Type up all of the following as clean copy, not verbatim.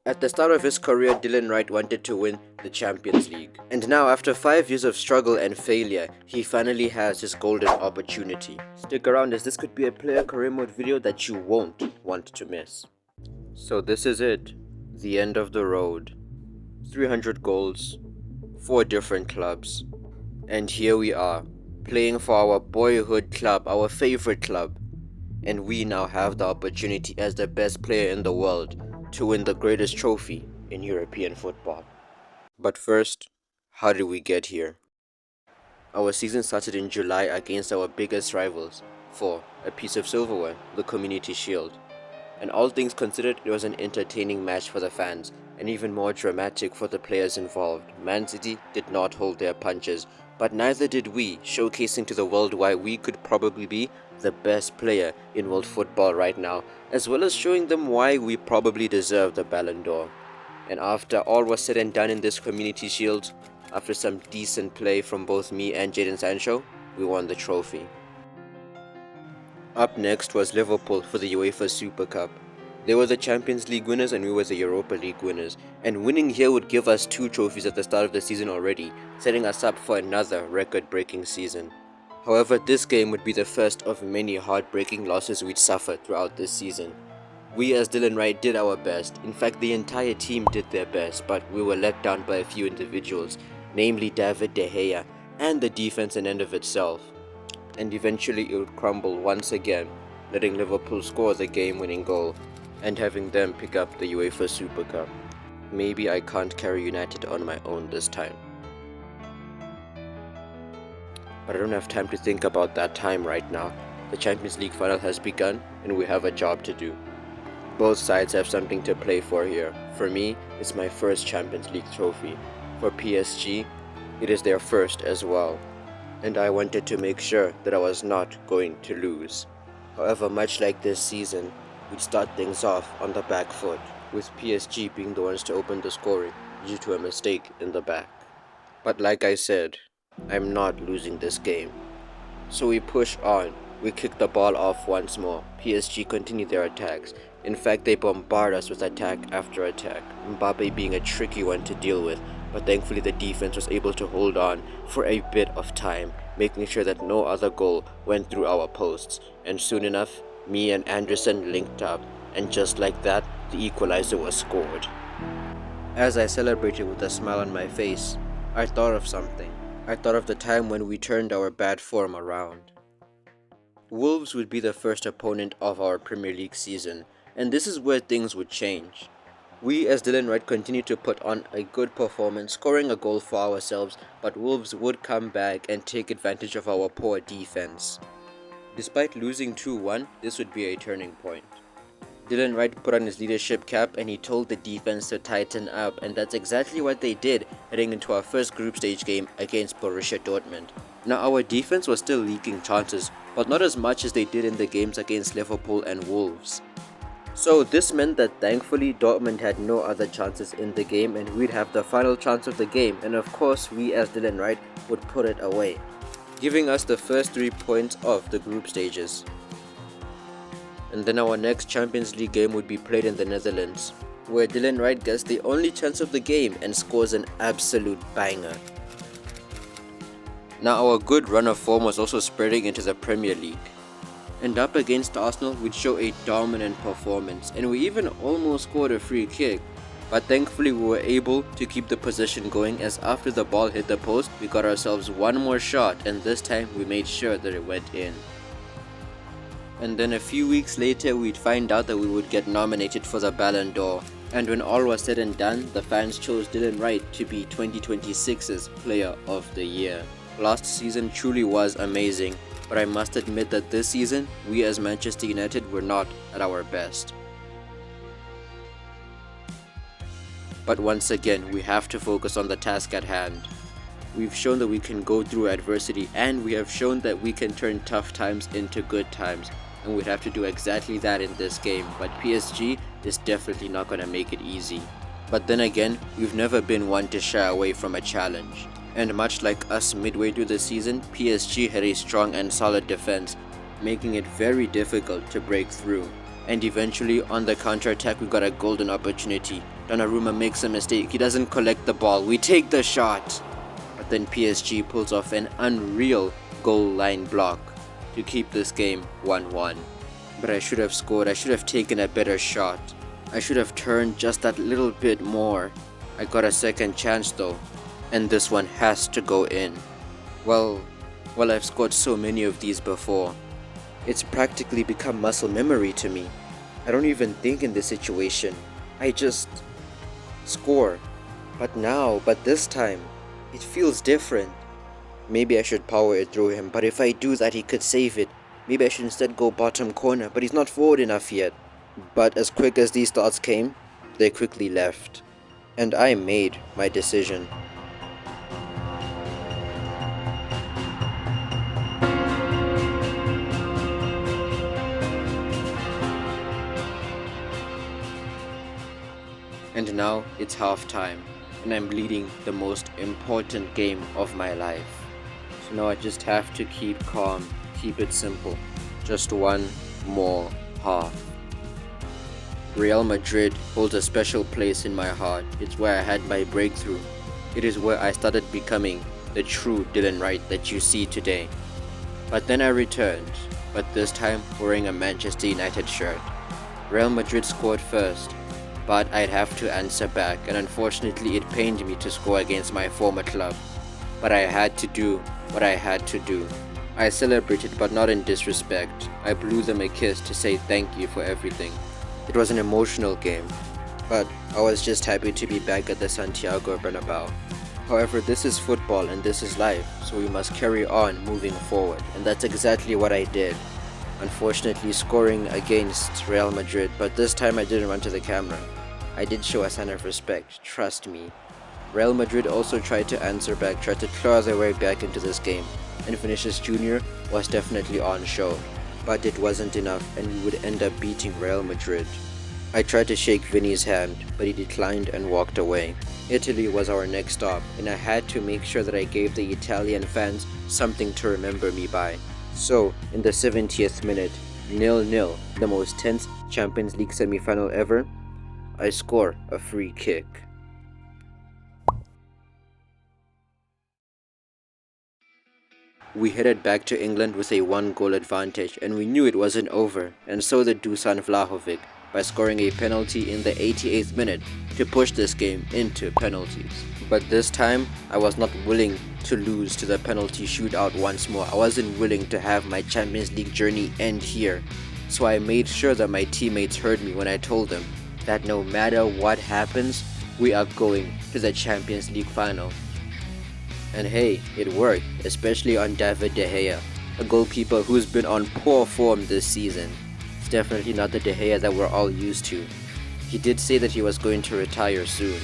At the start of his career, Dylan Wright wanted to win the Champions League. And now, after 5 years of struggle and failure, he finally has his golden opportunity. Stick around as this could be a player career mode video that you won't want to miss. So this is it, the end of the road. 300 goals, 4 different clubs. And here we are, playing for our boyhood club, our favorite club. And we now have the opportunity as the best player in the world to win the greatest trophy in European football. But first, how did we get here? Our season started in July against our biggest rivals for a piece of silverware, the Community Shield. And all things considered, it was an entertaining match for the fans and even more dramatic for the players involved. Man City did not hold their punches, but neither did we, showcasing to the world why we could probably be the best player in world football right now, as well as showing them why we probably deserve the Ballon d'Or. And after all was said and done in this Community Shield, after some decent play from both me and Jadon Sancho, we won the trophy. Up next was Liverpool for the UEFA Super Cup. They were the Champions League winners and we were the Europa League winners, and winning here would give us 2 trophies at the start of the season already, setting us up for another record-breaking season. However, this game would be the first of many heartbreaking losses we'd suffered throughout this season. We as Dylan Wright did our best, in fact the entire team did their best, but we were let down by a few individuals, namely David De Gea and the defense in and of itself. And eventually it would crumble once again, letting Liverpool score the game-winning goal and having them pick up the UEFA Super Cup. Maybe I can't carry United on my own this time. But I don't have time to think about that time right now. The Champions League final has begun and we have a job to do. Both sides have something to play for here. For me, it's my first Champions League trophy. For PSG, it is their first as well. And I wanted to make sure that I was not going to lose. However, much like this season, we'd start things off on the back foot, with PSG being the ones to open the scoring due to a mistake in the back. But like I said, I'm not losing this game. So we push on, we kick the ball off once more. PSG continue their attacks. In fact, they bombard us with attack after attack, Mbappe being a tricky one to deal with, but thankfully the defense was able to hold on for a bit of time, making sure that no other goal went through our posts. And soon enough, me and Anderson linked up, and just like that, the equalizer was scored. As I celebrated with a smile on my face, I thought of something. I thought of the time when we turned our bad form around. Wolves would be the first opponent of our Premier League season, and this is where things would change. We as Dylan Wright continued to put on a good performance, scoring a goal for ourselves, but Wolves would come back and take advantage of our poor defense. Despite losing 2-1, this would be a turning point. Dylan Wright put on his leadership cap and he told the defense to tighten up, and that's exactly what they did heading into our first group stage game against Borussia Dortmund. Now our defense was still leaking chances, but not as much as they did in the games against Liverpool and Wolves. So this meant that thankfully Dortmund had no other chances in the game and we'd have the final chance of the game, and of course we as Dylan Wright would put it away, giving us the first 3 points of the group stages. And then our next Champions League game would be played in the Netherlands, where Dylan Wright gets the only chance of the game and scores an absolute banger. Now our good run of form was also spreading into the Premier League. And up against Arsenal, we'd show a dominant performance, and we even almost scored a free kick. But thankfully we were able to keep the possession going, as after the ball hit the post, we got ourselves one more shot, and this time we made sure that it went in. And then a few weeks later we'd find out that we would get nominated for the Ballon d'Or. And when all was said and done, the fans chose Dylan Wright to be 2026's Player of the Year. Last season truly was amazing, but I must admit that this season, we as Manchester United were not at our best. But once again, we have to focus on the task at hand. We've shown that we can go through adversity, and we have shown that we can turn tough times into good times, and we'd have to do exactly that in this game, but PSG is definitely not going to make it easy. But then again, we've never been one to shy away from a challenge. And much like us midway through the season, PSG had a strong and solid defense, making it very difficult to break through. And eventually, on the counter-attack, we got a golden opportunity Donnarumma makes a mistake. He doesn't collect the ball. We take the shot. But then PSG pulls off an unreal goal line block to keep this game 1-1. But I should have scored. I should have taken a better shot. I should have turned just that little bit more. I got a second chance though, and this one has to go in. Well, I've scored so many of these before. It's practically become muscle memory to me. I don't even think in this situation. I just score. But this time, it feels different. Maybe I should power it through him, but if I do that, he could save it. Maybe I should instead go bottom corner, but he's not forward enough yet. But as quick as these thoughts came, they quickly left. And I made my decision. And now it's halftime, and I'm leading the most important game of my life. So now I just have to keep calm, keep it simple. Just one more half. Real Madrid holds a special place in my heart. It's where I had my breakthrough. It is where I started becoming the true Dylan Wright that you see today. But then I returned, but this time wearing a Manchester United shirt. Real Madrid scored first, but I'd have to answer back, and unfortunately it pained me to score against my former club. But I had to do what I had to do. I celebrated, but not in disrespect. I blew them a kiss to say thank you for everything. It was an emotional game, but I was just happy to be back at the Santiago Bernabeu. However, this is football and this is life, so we must carry on moving forward, and that's exactly what I did. Unfortunately, scoring against Real Madrid, but this time I didn't run to the camera. I did show a sign of respect, trust me. Real Madrid also tried to answer back, tried to claw their way back into this game, and Vinicius Jr. was definitely on show. But it wasn't enough, and we would end up beating Real Madrid. I tried to shake Vinny's hand, but he declined and walked away. Italy was our next stop, and I had to make sure that I gave the Italian fans something to remember me by. So, in the 70th minute, 0-0, the most tense Champions League semi-final ever, I score a free kick. We headed back to England with a 1-goal advantage, and we knew it wasn't over, and so did Dusan Vlahovic by scoring a penalty in the 88th minute to push this game into penalties. But this time, I was not willing to lose to the penalty shootout once more. I wasn't willing to have my Champions League journey end here. So I made sure that my teammates heard me when I told them that no matter what happens, we are going to the Champions League final. And hey, it worked, especially on David De Gea, a goalkeeper who's been on poor form this season. It's definitely not the De Gea that we're all used to. He did say that he was going to retire soon.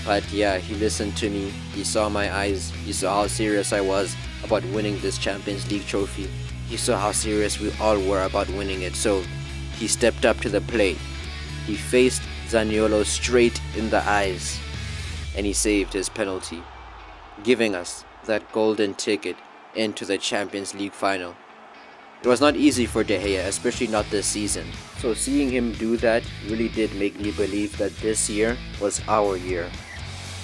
But yeah, he listened to me, he saw my eyes, he saw how serious I was about winning this Champions League trophy. He saw how serious we all were about winning it, so he stepped up to the plate. He faced Zaniolo straight in the eyes, and he saved his penalty, giving us that golden ticket into the Champions League final. It was not easy for De Gea, especially not this season. So seeing him do that really did make me believe that this year was our year.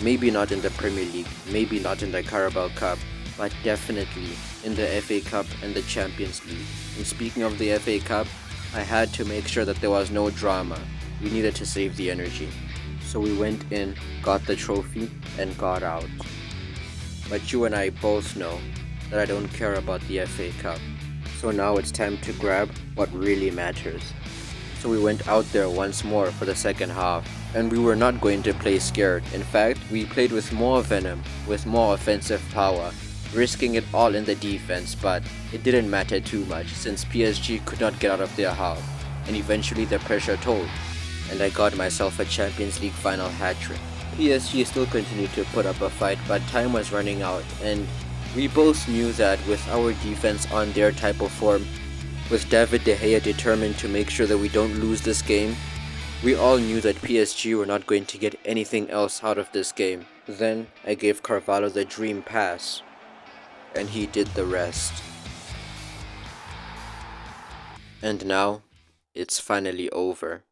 Maybe not in the Premier League, maybe not in the Carabao Cup, but definitely in the FA Cup and the Champions League. And speaking of the FA Cup, I had to make sure that there was no drama. We needed to save the energy. So we went in, got the trophy, and got out. But you and I both know that I don't care about the FA Cup. So now it's time to grab what really matters. So we went out there once more for the second half, and we were not going to play scared. In fact, we played with more venom, with more offensive power, risking it all in the defense, but it didn't matter too much since PSG could not get out of their half, and eventually the pressure told, and I got myself a Champions League final hat-trick. PSG still continued to put up a fight, but time was running out, and we both knew that with our defense on their type of form, with David De Gea determined to make sure that we don't lose this game, we all knew that PSG were not going to get anything else out of this game. Then I gave Carvalho the dream pass, and he did the rest. And now, it's finally over.